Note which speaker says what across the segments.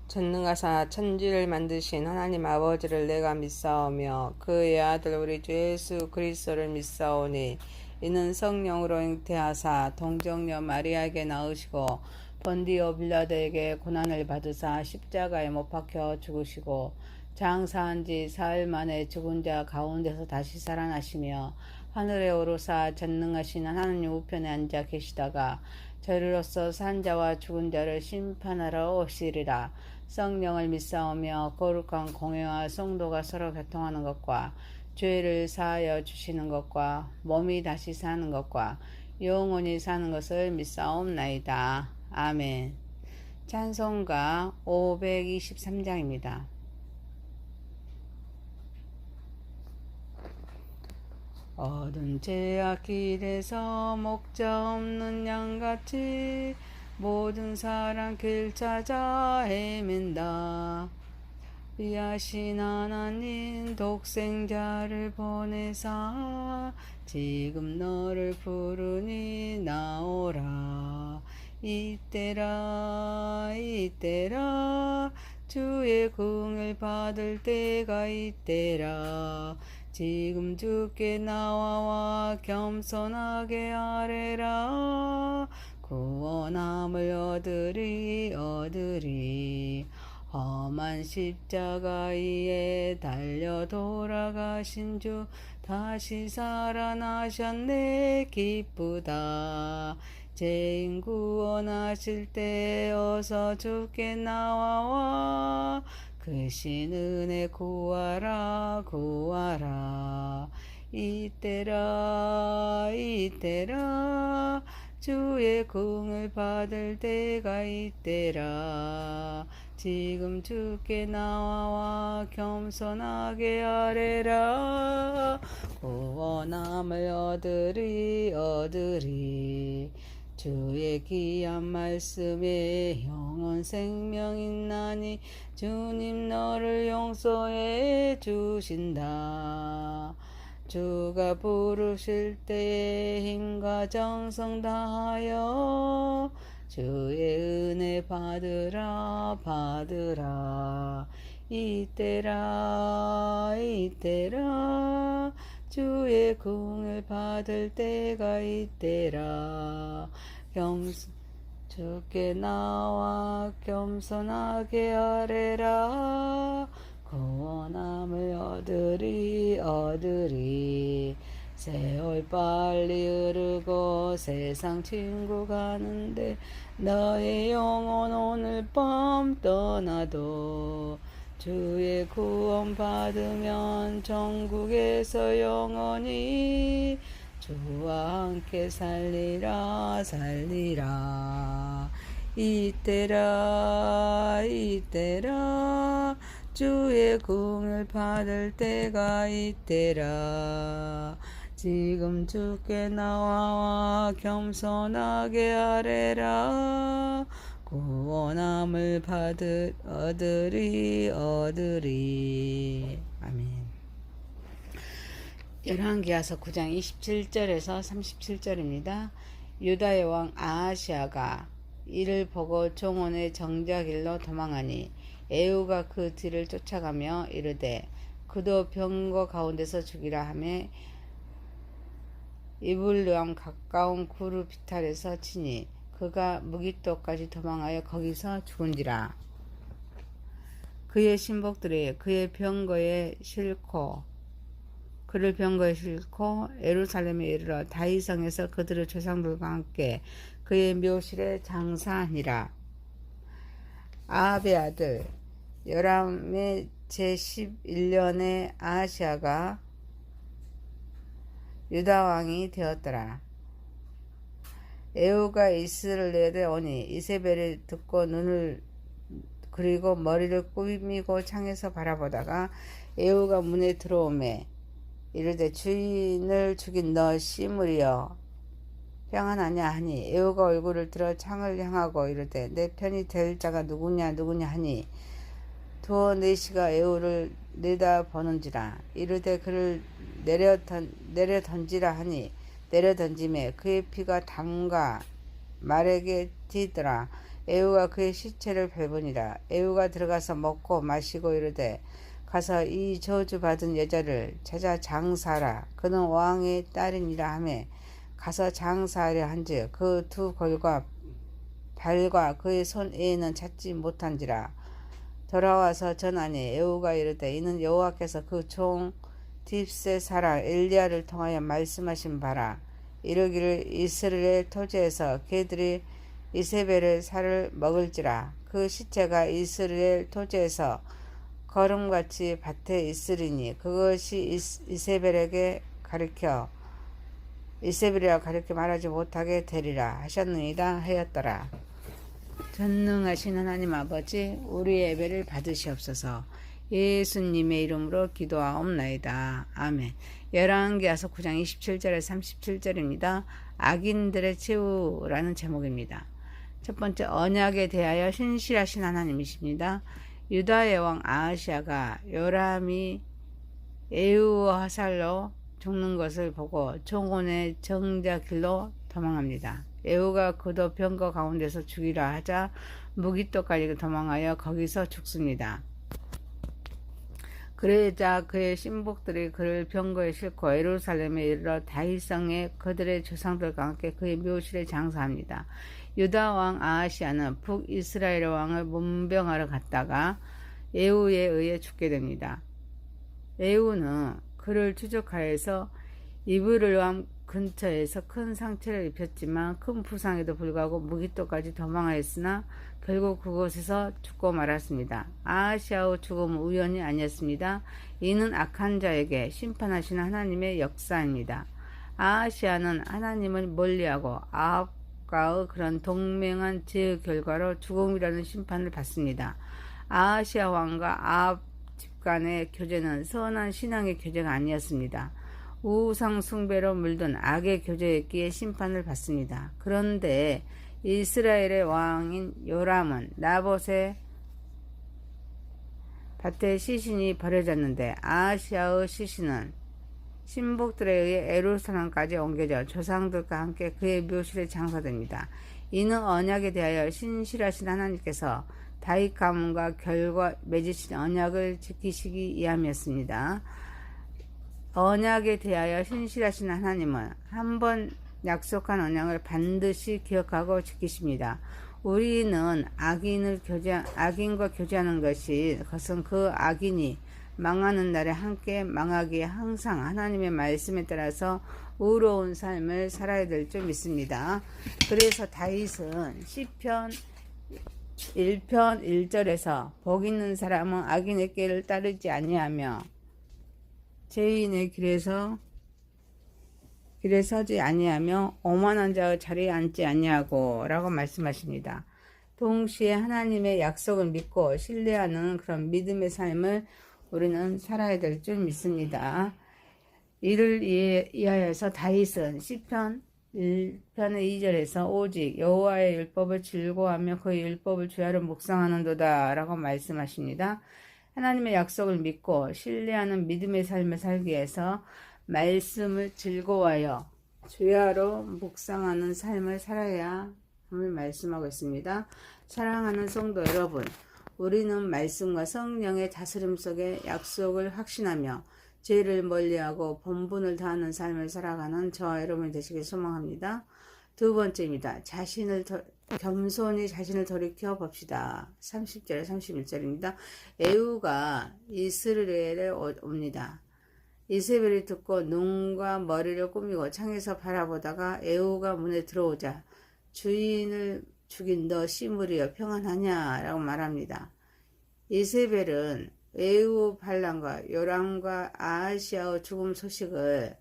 Speaker 1: 전능하사 천지를 만드신 하나님 아버지를 내가 믿사오며 그의 아들 우리 주 예수 그리스도를 믿사오니 이는 성령으로 잉태하사 동정녀 마리아에게 낳으시고 본디오 빌라도에게 고난을 받으사 십자가에 못 박혀 죽으시고 장사한 지 사흘 만에 죽은 자 가운데서 다시 살아나시며 하늘에 오르사 전능하신 하나님 우편에 앉아 계시다가 저리로서 산 자와 죽은 자를 심판하러 오시리라. 성령을 믿사오며 거룩한 공회와 성도가 서로 교통하는 것과 죄를 사하여 주시는 것과 몸이 다시 사는 것과 영원히 사는 것을 믿사옵나이다. 아멘. 찬송가 523장입니다. 어두운 죄악 길에서 목자 없는 양같이 모든 사람 길 찾아 헤맨다. 위하신 하나님 독생자를 보내사 지금 너를 부르니 나오라. 이때라 이때라 주의 긍을 받을 때가 이때라. 지금 주께 나와와 겸손하게 아뢰라. 구원함을 얻으리. 험한 십자가 위에 달려 돌아가신 주 다시 살아나셨네. 기쁘다. 죄인 구원하실 때 어서 주께 나와와 그 신 은혜 구하라. 이때라 주의 긍을 받을 때가 이때라. 지금 주께 나와와 겸손하게 아뢰라. 구원함을 얻으리. 주의 귀한 말씀에 영원 생명 있나니 주님 너를 용서해 주신다. 주가 부르실 때에 힘과 정성 다하여 주의 은혜 받으라. 이때라 주의 긍을 받을 때가 이때라. 주께 나와 겸손하게 아뢰라. 구원함을 얻으리. 세월 빨리 흐르고 세상 친구 가는데 너의 영혼 오늘 밤 떠나도 주의 구원 받으면 천국에서 영원히 주와 함께 살리라. 이때라 주의 긍을 받을 때가 이때라. 지금 주께 나와와 겸손하게 아뢰라. 구원함을 얻으리. 아멘. 열왕기하서 9장 27절에서 37절입니다. 유다의 왕 아하시아가 이를 보고 종원의 정자길로 도망하니 에후가 그 뒤를 쫓아가며 이르되 그도 병거 가운데서 죽이라 하며 이블람 가까운 구르 비탈에서 치니 그가 무기토까지 도망하여 거기서 죽은지라. 그의 신복들이 그를 병거에 싣고 예루살렘에 이르러 다윗성에서 그들의 조상들과 함께 그의 묘실에 장사하니라. 아합의 아들 요람의 제11년에 아하시아가 유다왕이 되었더라. 에후가 이스라엘에 오니 이세벨이 듣고 눈을 그리고 머리를 꾸미고 창에서 바라보다가 에후가 문에 들어오매 이르되 주인을 죽인 너 시므리여 평안하냐 하니 에후가 얼굴을 들어 창을 향하고 이르되 내 편이 될 자가 누구냐 하니 두어 넷이가 에후를 내다보는지라. 이르되 그를 내려 던지라 하니 내려 던짐에 그의 피가 담과 말에게 튀더라. 에후가 그의 시체를 밟으니라. 에후가 들어가서 먹고 마시고 이르되 가서 이 저주받은 여자를 찾아 장사하라. 그는 왕의 딸이니라 하매 가서 장사하려 한즉 그 두 걸과 발과 그의 손 에는 찾지 못한지라. 돌아와서 전하니 에후가 이르되 이는 여호와께서 그 종 딥세 사람 엘리야를 통하여 말씀하신 바라. 이르기를 이스라엘 토지에서 개들이 이세벨의 살을 먹을지라. 그 시체가 이스라엘 토지에서 거름같이 밭에 있으리니 그것이 이세벨에게 가르쳐 이세벨이라 가르쳐 말하지 못하게 되리라 하셨느니라 하였더라. 전능하신 하나님 아버지, 우리의 예배를 받으시옵소서. 예수님의 이름으로 기도하옵나이다. 아멘. 열왕기하서 9장 27절에 37절입니다. 악인들의 최후라는 제목입니다. 첫 번째, 언약에 대하여 신실하신 하나님이십니다. 유다의 왕 아하시아가 요람이 에후와 화살로 죽는 것을 보고 총원의 정자길로 도망합니다. 에후가 그도 병거 가운데서 죽이라 하자 무기토까지 도망하여 거기서 죽습니다. 그러자 그의 신복들이 그를 병거에 싣고 예루살렘에 이르러 다윗성에 그들의 조상들과 함께 그의 묘실에 장사합니다. 유다 왕 아하시아는 북이스라엘 왕을 문병하러 갔다가 에후에 의해 죽게 됩니다. 에후는 그를 추적하여서 이브를왕 근처에서 큰 상처를 입혔지만 큰 부상에도 불구하고 무기토까지 도망하였으나 결국 그곳에서 죽고 말았습니다. 아하시아의 죽음은 우연이 아니었습니다. 이는 악한 자에게 심판하시는 하나님의 역사입니다. 아하시아는 하나님을 멀리하고 아합과의 그런 동맹한 죄의 결과로 죽음이라는 심판을 받습니다. 아하시아 왕과 아합 집간의 교제는 선한 신앙의 교제가 아니었습니다. 우상 숭배로 물든 악의 교제였기에 심판을 받습니다. 그런데 이스라엘의 왕인 요람은 나봇의 밭에 시신이 버려졌는데 아하시아의 시신은 신복들에 의해 예루살렘까지 옮겨져 조상들과 함께 그의 묘실에 장사됩니다. 이는 언약에 대하여 신실하신 하나님께서 다윗 가문과 결과 맺으신 언약을 지키시기 위함이었습니다. 언약에 대하여 신실하신 하나님은 한번 약속한 언약을 반드시 기억하고 지키십니다. 우리는 악인과 교제하는 것은 그 악인이 망하는 날에 함께 망하기에 항상 하나님의 말씀에 따라서 의로운 삶을 살아야 될 줄 믿습니다. 그래서 다윗은 시편 1편 1절에서 복 있는 사람은 악인의 길을 따르지 아니하며 죄인의 길에 서지 아니하며 오만한 자의 자리에 앉지 아니하고 라고 말씀하십니다. 동시에 하나님의 약속을 믿고 신뢰하는 그런 믿음의 삶을 우리는 살아야 될 줄 믿습니다. 이를 이하여서 다윗은 시편 1편의 2절에서 오직 여호와의 율법을 즐거워하며 그의 율법을 주야로 묵상하는도다 라고 말씀하십니다. 하나님의 약속을 믿고 신뢰하는 믿음의 삶을 살기 위해서 말씀을 즐거워하여 주야로 묵상하는 삶을 살아야 함을 말씀하고 있습니다. 사랑하는 성도 여러분, 우리는 말씀과 성령의 다스림 속에 약속을 확신하며 죄를 멀리하고 본분을 다하는 삶을 살아가는 저와 여러분이 되시길 소망합니다. 두 번째입니다. 겸손히 자신을 돌이켜 봅시다. 30절 31절입니다. 에후가 이스라엘에 옵니다. 이세벨이 듣고 눈과 머리를 꾸미고 창에서 바라보다가 에후가 문에 들어오자 주인을 죽인 너 시므리여 평안하냐 라고 말합니다. 이세벨은 에후 반란과 요람과 아하시아의 죽음 소식을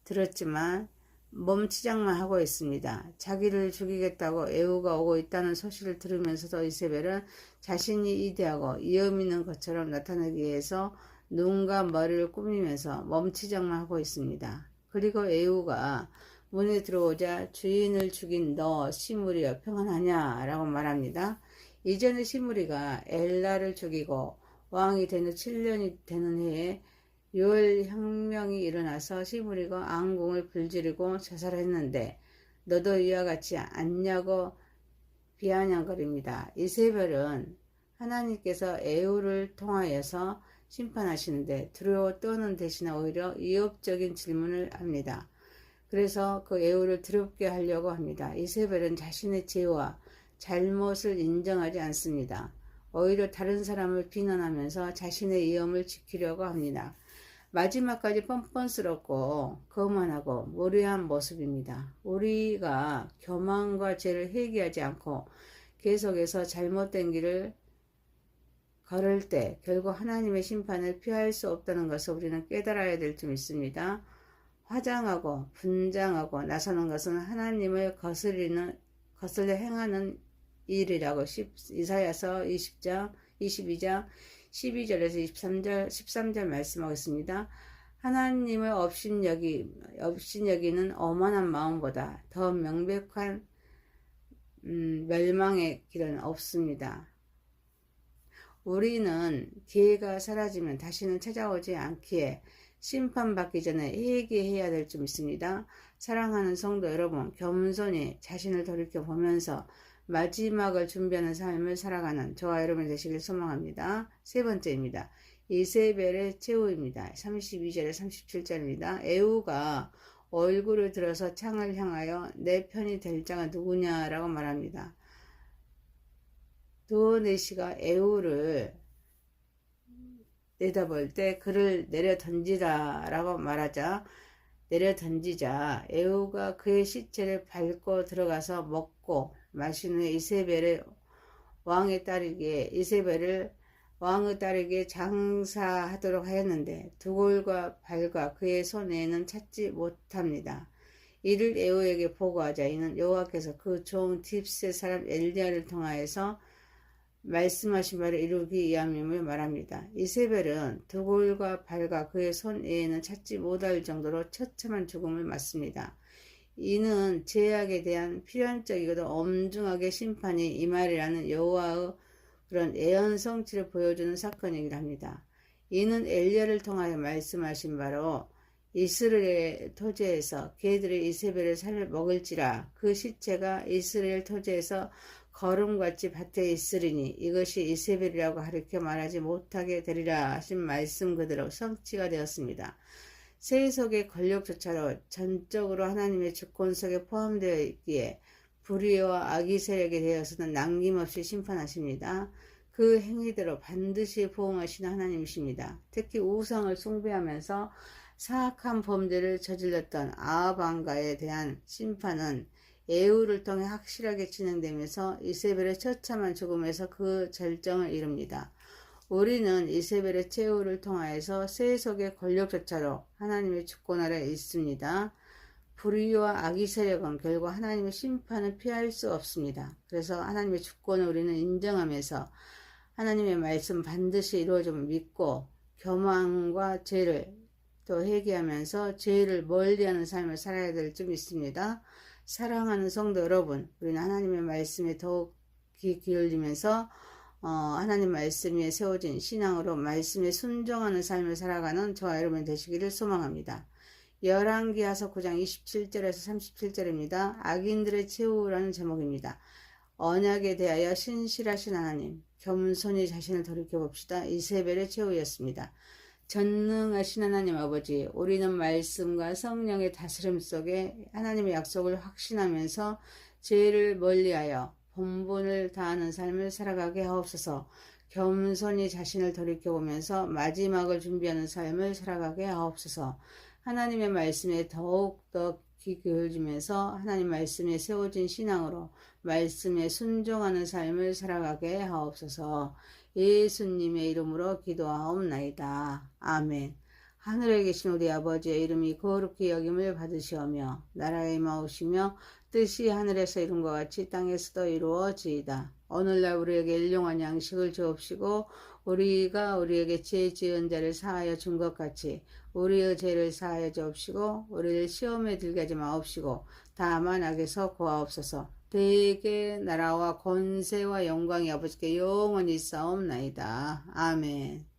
Speaker 1: 들었지만 멈치장만 하고 있습니다. 자기를 죽이겠다고 에후가 오고 있다는 소식을 들으면서도 이세벨은 자신이 이대하고 위험 있는 것처럼 나타나기 위해서 눈과 머리를 꾸미면서 멈치장만 하고 있습니다. 그리고 에후가 문에 들어오자 주인을 죽인 너 시므리여 평안하냐 라고 말합니다. 이전에 시므리가 엘라를 죽이고 왕이 되는 7년이 되는 해에 요엘 혁명이 일어나서 시므리가 앙궁을 불지르고 자살했는데 너도 이와 같이 않냐고 비아냥거립니다. 이세벨은 하나님께서 에후를 통하여서 심판하시는데 두려워 떠는 대신에 오히려 위협적인 질문을 합니다. 그래서 그 에후를 두렵게 하려고 합니다. 이세벨은 자신의 죄와 잘못을 인정하지 않습니다. 오히려 다른 사람을 비난하면서 자신의 위엄을 지키려고 합니다. 마지막까지 뻔뻔스럽고 거만하고 무례한 모습입니다. 우리가 교만과 죄를 회개하지 않고 계속해서 잘못된 길을 걸을 때 결국 하나님의 심판을 피할 수 없다는 것을 우리는 깨달아야 될 점 있습니다. 화장하고 분장하고 나서는 것은 하나님을 거슬려 행하는 일이라고 이사야서 20장 22장 12절에서 13절 말씀하겠습니다. 하나님을 업신여기는 오만한 마음보다 더 명백한 멸망의 길은 없습니다. 우리는 기회가 사라지면 다시는 찾아오지 않기에 심판받기 전에 회개해야 될 점 있습니다. 사랑하는 성도 여러분, 겸손히 자신을 돌이켜보면서 마지막을 준비하는 삶을 살아가는 저와 여러분 되시길 소망합니다. 세 번째입니다. 이세벨의 최후입니다. 32절에 37절입니다. 에후가 얼굴을 들어서 창을 향하여 내 편이 될 자가 누구냐라고 말합니다. 두오네시가 에후를 내다볼 때 그를 내려 던지라라고 말하자 내려 던지자 에후가 그의 시체를 밟고 들어가서 먹고 마신 후에 이세벨을 왕의 딸에게 장사하도록 하였는데 두골과 발과 그의 손에는 찾지 못합니다. 이를 에후에게 보고하자 이는 여호와께서 그 종 딥스의 사람 엘리야를 통하여서 말씀하신 바를 이루기 위함임을 말합니다. 이세벨은 두골과 발과 그의 손 외에는 찾지 못할 정도로 처참한 죽음을 맞습니다. 이는 죄악에 대한 필연적이고도 엄중하게 심판이 임하리라는 여호와의 그런 예언 성취를 보여주는 사건이기도 합니다. 이는 엘리야를 통하여 말씀하신 바로 이스라엘 토지에서 개들이 이세벨의 살을 먹을지라 그 시체가 이스라엘 토지에서 거름같이 밭에 있으리니 이것이 이세벨이라고 가르쳐 말하지 못하게 되리라 하신 말씀 그대로 성취가 되었습니다. 세속의 권력조차로 전적으로 하나님의 주권 속에 포함되어 있기에 불의와 악의 세력에 대해서는 남김없이 심판하십니다. 그 행위대로 반드시 보응하시는 하나님이십니다. 특히 우상을 숭배하면서 사악한 범죄를 저질렀던 아합 왕가에 대한 심판은 에후를 통해 확실하게 진행되면서 이세벨의 처참한 죽음에서 그 절정을 이룹니다. 우리는 이세벨의 최후를 통하여서 세속의 권력조차로 하나님의 주권 아래 있습니다. 불의와 악의 세력은 결국 하나님의 심판을 피할 수 없습니다. 그래서 하나님의 주권을 우리는 인정하면서 하나님의 말씀 반드시 이루어짐을 믿고 교만과 죄를 또 회개하면서 죄를 멀리하는 삶을 살아야 될 줄 믿습니다. 사랑하는 성도 여러분, 우리는 하나님의 말씀에 더욱 귀 기울이면서 하나님 말씀 위에 세워진 신앙으로 말씀에 순종하는 삶을 살아가는 저와 여러분 되시기를 소망합니다. 열왕기하서 9장 27절에서 37절입니다. 악인들의 최후라는 제목입니다. 언약에 대하여 신실하신 하나님, 겸손히 자신을 돌이켜봅시다. 이세벨의 최후였습니다. 전능하신 하나님 아버지, 우리는 말씀과 성령의 다스림 속에 하나님의 약속을 확신하면서 죄를 멀리하여 본분을 다하는 삶을 살아가게 하옵소서. 겸손히 자신을 돌이켜보면서 마지막을 준비하는 삶을 살아가게 하옵소서. 하나님의 말씀에 더욱더 귀 기울이면서 하나님 말씀에 세워진 신앙으로 말씀에 순종하는 삶을 살아가게 하옵소서. 예수님의 이름으로 기도하옵나이다. 아멘. 하늘에 계신 우리 아버지의 이름이 거룩히 여김을 받으시오며 나라에 임하오시며 뜻이 하늘에서 이룬 것 같이 땅에서도 이루어지이다. 오늘날 우리에게 일용할 양식을 주옵시고 우리가 우리에게 죄 지은 자를 사하여 준 것 같이 우리의 죄를 사하여 주옵시고 우리를 시험에 들게 하지 마옵시고 다만 악에서 구하옵소서. 대개 나라와 권세와 영광이 아버지께 영원히 있사옵나이다. 아멘.